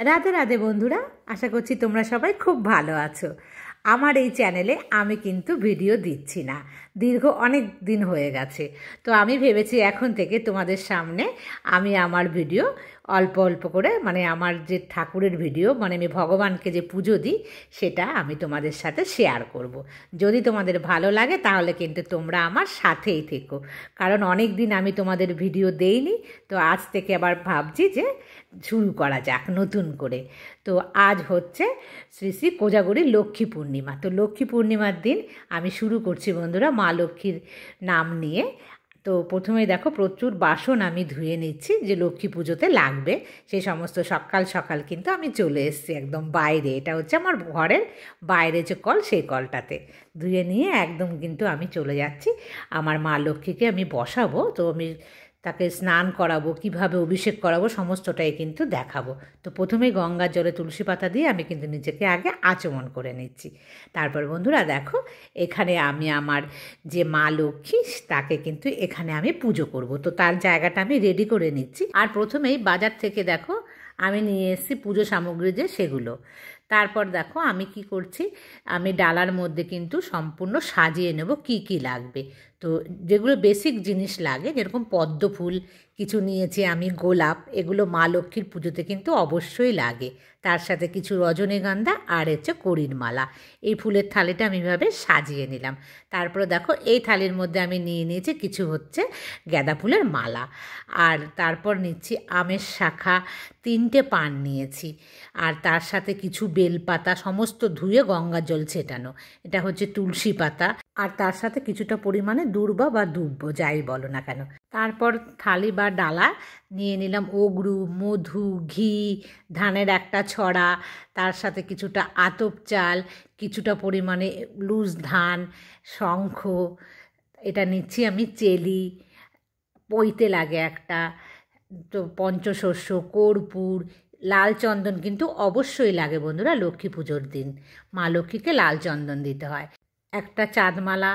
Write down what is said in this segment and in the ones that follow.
রাধে রাধে বন্ধুরা, আশা করছি তোমরা সবাই খুব ভালো আছো। আমার এই চ্যানেলে আমি কিন্তু ভিডিও দিচ্ছি না, দীর্ঘ অনেক দিন হয়ে গেছে। তো আমি ভেবেছি এখন থেকে তোমাদের সামনে আমি আমার ভিডিও অল্প অল্প করে, মানে আমার যে ঠাকুরের ভিডিও, মানে আমি ভগবানকে যে পুজো দিই সেটা আমি তোমাদের সাথে শেয়ার করব। যদি তোমাদের ভালো লাগে তাহলে কিন্তু তোমরা আমার সাথেই থেকো, কারণ অনেক দিন আমি তোমাদের ভিডিও দেইনি। তো আজ থেকে আবার ভাবছি যে শুরু করা যাক নতুন করে। তো আজ হচ্ছে শ্রী শ্রী কোজাগরীর লক্ষ্মী পূর্ণিমা। তো লক্ষ্মী পূর্ণিমার দিন আমি শুরু করছি বন্ধুরা মা লক্ষ্মীর নাম নিয়ে। তো প্রথমেই দেখো প্রচুর বাসন আমি ধুয়ে নিচ্ছি, যে লক্ষ্মী পুজোতে লাগবে সেই সমস্ত। সকাল সকাল কিন্তু আমি চলে এসেছি একদম বাইরে, এটা হচ্ছে আমার ঘরের বাইরে যে কল, সেই কলটাতে ধুয়ে নিয়ে একদম কিন্তু আমি চলে যাচ্ছি আমার মা লক্ষ্মীকে আমি বসাবো। তো আমি তাকে স্নান করাবো, কিভাবে অভিষেক করাবো সমস্তটাই কিন্তু দেখাবো। তো প্রথমেই গঙ্গার জলে তুলসী পাতা দিয়ে আমি কিন্তু নিজেকে আগে আচমন করে নিচ্ছি। তারপর বন্ধুরা দেখো, এখানে আমি আমার যে মা লক্ষ্মী তাকে কিন্তু এখানে আমি পুজো করব। তো তার জায়গাটা আমি রেডি করে নিচ্ছি। আর প্রথমেই বাজার থেকে দেখো আমি নিয়ে এসেছি পুজো সামগ্রী যে সেগুলো। তারপর দেখো আমি কি করছি, আমি ডালার মধ্যে কিন্তু সম্পূর্ণ সাজিয়ে নেব কি কি লাগবে। তো যেগুলো বেসিক জিনিস লাগে, যেরকম পদ্ম ফুল কিছু নিয়েছি আমি, গোলাপ, এগুলো মা লক্ষ্মীর পুজোতে কিন্তু অবশ্যই লাগে। তার সাথে কিছু রজনীগন্ধা আর হচ্ছে কড়ির মালা। এই ফুলের থালিটা আমি এভাবে সাজিয়ে নিলাম। তারপরে দেখো এই থালির মধ্যে আমি নিয়ে নিয়েছি কিছু হচ্ছে গাঁদা ফুলের মালা। আর তারপর নিচ্ছি আমের শাখা, 3টে পান নিয়েছি। আর তার সাথে কিছু বেলপাতা, সমস্ত ধুয়ে গঙ্গার জল ছেটানো। এটা হচ্ছে তুলসী পাতা। আর তার সাথে কিছুটা পরিমাণে দূর্বা বা দুব্ব, যাই বলো না কেন। তারপর থালি বা ডালা নিয়ে নিলাম অগরু, মধু, ঘি, ধানের একটা ছড়া, তার সাথে কিছুটা আতপ চাল, কিছুটা পরিমাণে লুজ ধান, শঙ্খ, এটা নিচ্ছি আমি চেলি, পৈতে লাগে একটা, তো পঞ্চশস্য, কর্পূর, লাল চন্দন কিন্তু অবশ্যই লাগে বন্ধুরা। লক্ষ্মী পুজোর দিন মা লক্ষ্মীকে লাল চন্দন দিতে হয়। একটা চাঁদমালা,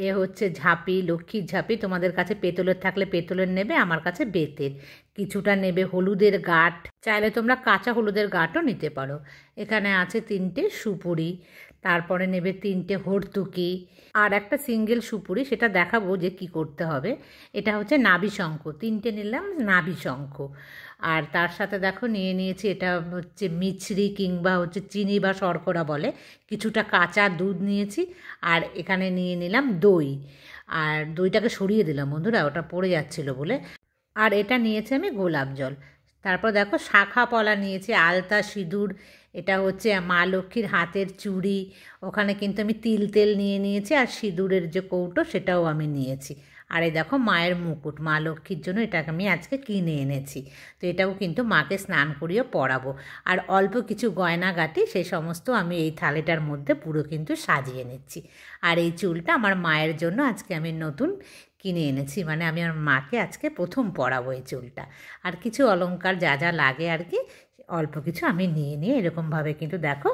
এ হচ্ছে ঝাঁপি, লক্ষ্মীর ঝাঁপি। তোমাদের কাছে পেতলের থাকলে পেতলের নেবে, আমার কাছে বেতের। কিছুটা নেবে হলুদের গাঁট, চাইলে তোমরা কাঁচা হলুদের গাঁটও নিতে পারো। এখানে আছে 3টে সুপুরি। তারপরে নেবে 3টে হর্তুকি আর একটা সিঙ্গেল সুপুরি, সেটা দেখাবো যে কি করতে হবে। এটা হচ্ছে নাভি শঙ্খ, 3টে নিলাম নাভি শঙ্খ। আর তার সাথে দেখো নিয়ে নিয়েছি, এটা হচ্ছে মিছরি কিংবা হচ্ছে চিনি বা শর্করা বলে, কিছুটা কাঁচা দুধ নিয়েছি। আর এখানে নিয়ে নিলাম দই, আর দইটাকে সরিয়ে দিলাম বন্ধুরা, ওটা পড়ে যাচ্ছিলো বলে। আর এটা নিয়েছি আমি গোলাপ জল। তারপর দেখো শাখা পলা নিয়েছি, আলতা, সিঁদুর, এটা হচ্ছে মা লক্ষ্মীর হাতের চুড়ি। ওখানে কিন্তু আমি তিল তেল নিয়ে নিয়েছি, আর সিঁদুরের যে কৌটো সেটাও আমি নিয়েছি। আর এই দেখো মায়ের মুকুট, মা লক্ষ্মীর জন্য এটাকে আমি আজকে কিনে এনেছি। তো এটাও কিন্তু মাকে স্নান করিয়ে পরাবো। আর অল্প কিছু গয়নাগাটি সেই সমস্ত আমি এই থালিটার মধ্যে পুরো কিন্তু সাজিয়ে নিচ্ছি। আর এই চুলটা আমার মায়ের জন্য আজকে আমি নতুন কিনে এনেছি, মানে আমি আমার মাকে আজকে প্রথম পরাবো এই চুলটা। আর কিছু অলংকার যা যা লাগে আর কি, অল্প কিছু আমি নিয়ে এরকমভাবে কিন্তু দেখো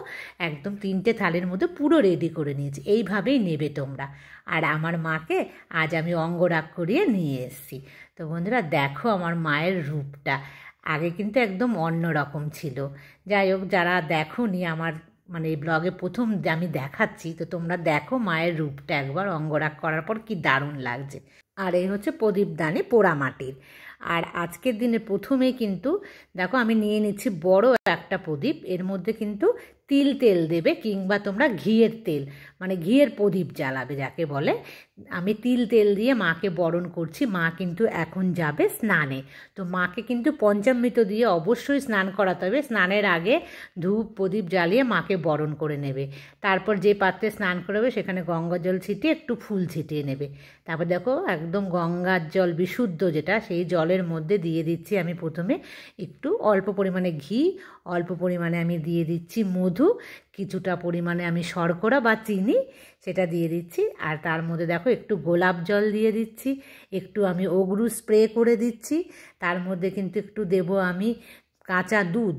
একদম 3টে থালির মধ্যে পুরো রেডি করে নিয়েছি। এইভাবেই নেবে তোমরা। আর আমার মাকে আজ আমি অঙ্গরাগ করিয়ে নিয়ে এসেছি। তো বন্ধুরা দেখো আমার মায়ের রূপটা আগে কিন্তু একদম অন্য রকম ছিল। যাই হোক, যারা দেখোনি আমার মানে এই ব্লগে প্রথম আমি দেখাচ্ছি, তো তোমরা দেখো মায়ের রূপটা একবার অঙ্গরাগ করার পর কি দারুণ লাগছে। আর এই হচ্ছে প্রদীপদানি পোড়ামাটির। আর আজকের দিনে প্রথমেই কিন্তু দেখো আমি নিয়ে নিচ্ছি বড় একটা প্রদীপ, এর মধ্যে কিন্তু তিল তেল দেবে কিংবা তোমরা ঘিয়ের তেল, মানে ঘিয়ের প্রদীপ জ্বালাবে যাকে বলে। আমি তিল তেল দিয়ে মাকে বরণ করছি। মা কিন্তু এখন যাবে স্নানে। তো মাকে কিন্তু পঞ্চামৃত দিয়ে অবশ্যই স্নান করাতে হবে। স্নানের আগে ধূপ প্রদীপ জ্বালিয়ে মাকে বরণ করে নেবে। তারপর যে পাত্রে স্নান করাবে সেখানে গঙ্গার জল ছিটিয়ে একটু ফুল ছিটিয়ে নেবে। তারপর দেখো একদম গঙ্গার জল বিশুদ্ধ যেটা, সেই জলের মধ্যে দিয়ে দিচ্ছি আমি প্রথমে একটু অল্প পরিমাণে ঘি, অল্প পরিমাণে আমি দিয়ে দিচ্ছি মধু, কিছুটা পরিমাণে আমি শর্করা বা চিনি সেটা দিয়ে দিচ্ছি। আর তার মধ্যে দেখো একটু গোলাপ জল দিয়ে দিচ্ছি, একটু আমি অগরু স্প্রে করে দিচ্ছি। তার মধ্যে কিন্তু একটু দেবো আমি কাঁচা দুধ।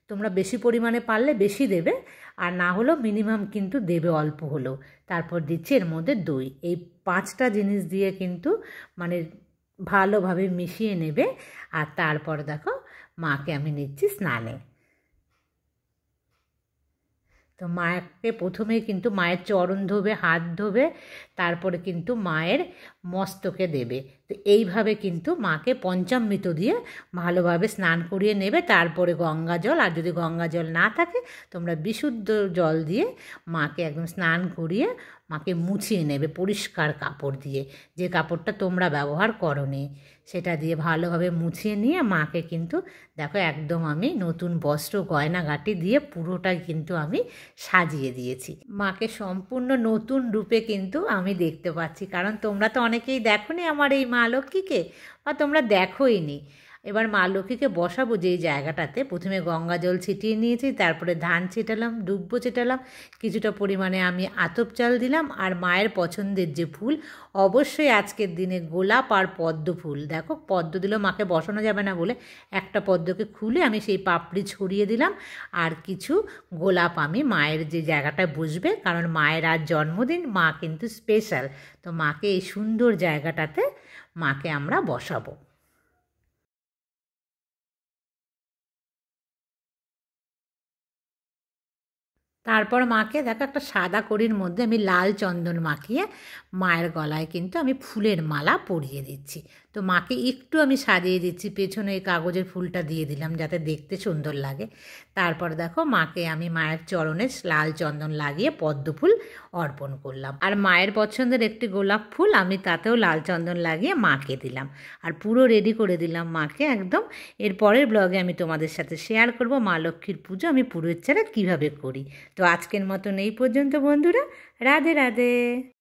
তোমরা বেশি পরিমাণে পারলে বেশি দেবে, আর না হলেও মিনিমাম কিন্তু দেবে অল্প হলেও। তারপর দিচ্ছি এর মধ্যে দই। এই 5টা জিনিস দিয়ে কিন্তু মানে ভালোভাবে মিশিয়ে নেবে। আর তারপর দেখো মাকে আমি নিচ্ছি স্নানে। তো মাকে প্রথমেই কিন্তু মায়ের চরণ ধোবে, হাত ধোবে, তারপরে কিন্তু মায়ের মস্তকে দেবে। তো এইভাবে কিন্তু মাকে পঞ্চামৃত দিয়ে ভালোভাবে স্নান করিয়ে নেবে। তারপরে গঙ্গা জল, আর যদি গঙ্গা জল না থাকে তোমরা বিশুদ্ধ জল দিয়ে মাকে একদম স্নান করিয়ে মাকে মুছিয়ে নেবে পরিষ্কার কাপড় দিয়ে, যে কাপড়টা তোমরা ব্যবহার করোনি সেটা দিয়ে ভালোভাবে মুছিয়ে নিয়ে মাকে কিন্তু দেখো একদম আমি নতুন বস্ত্র গয়নাগাটি দিয়ে পুরোটাই কিন্তু আমি সাজিয়ে দিয়েছি। মাকে সম্পূর্ণ নতুন রূপে কিন্তু আমি দেখতে পাচ্ছি, কারণ তোমরা তো অনেকেই দেখোনি আমার এই মা লক্ষ্মীকে, বা তোমরা দেখোইনি। এবার মা লক্ষ্মীকে বসাবো যেই জায়গাটাতে, প্রথমে গঙ্গা জল ছিটিয়ে নিয়েছি, তারপরে ধান ছিটালাম, দুব্বো ছিটালাম, কিছুটা পরিমাণে আমি আতপ চাল দিলাম, আর মায়ের পছন্দের যে ফুল, অবশ্যই আজকের দিনে গোলাপ আর পদ্ম ফুল। দেখো পদ্ম দিলেও মাকে বসানো যাবে না বলে একটা পদ্মকে খুলে আমি সেই পাপড়ি ছড়িয়ে দিলাম, আর কিছু গোলাপ আমি মায়ের যে জায়গাটায় বসবে, কারণ মায়ের আজ জন্মদিন, মা কিন্তু স্পেশাল, তো মাকে এই সুন্দর জায়গাটাতে মাকে আমরা বসাবো। তারপর মাকে দেখো একটা সাদা কড়ির মধ্যে আমি লাল চন্দন মাখিয়ে মায়ের গলায় কিন্তু আমি ফুলের মালা পরিয়ে দিচ্ছি। তো মাকে একটু আমি সাজিয়ে দিচ্ছি, পেছনে এই কাগজের ফুলটা দিয়ে দিলাম যাতে দেখতে সুন্দর লাগে। তারপর দেখো মাকে আমি মায়ের চরণে লাল চন্দন লাগিয়ে পদ্ম ফুল অর্পণ করলাম, আর মায়ের পছন্দের একটি গোলাপ ফুল আমি তাতেও লাল চন্দন লাগিয়ে মাকে দিলাম, আর পুরো রেডি করে দিলাম মাকে একদম। এর পরের ব্লগে আমি তোমাদের সাথে শেয়ার করব মা লক্ষ্মীর পুজো আমি পুরোহিত ছাড়া কীভাবে করি। তো আজকের মতন এই পর্যন্ত বন্ধুরা, রাধে রাধে।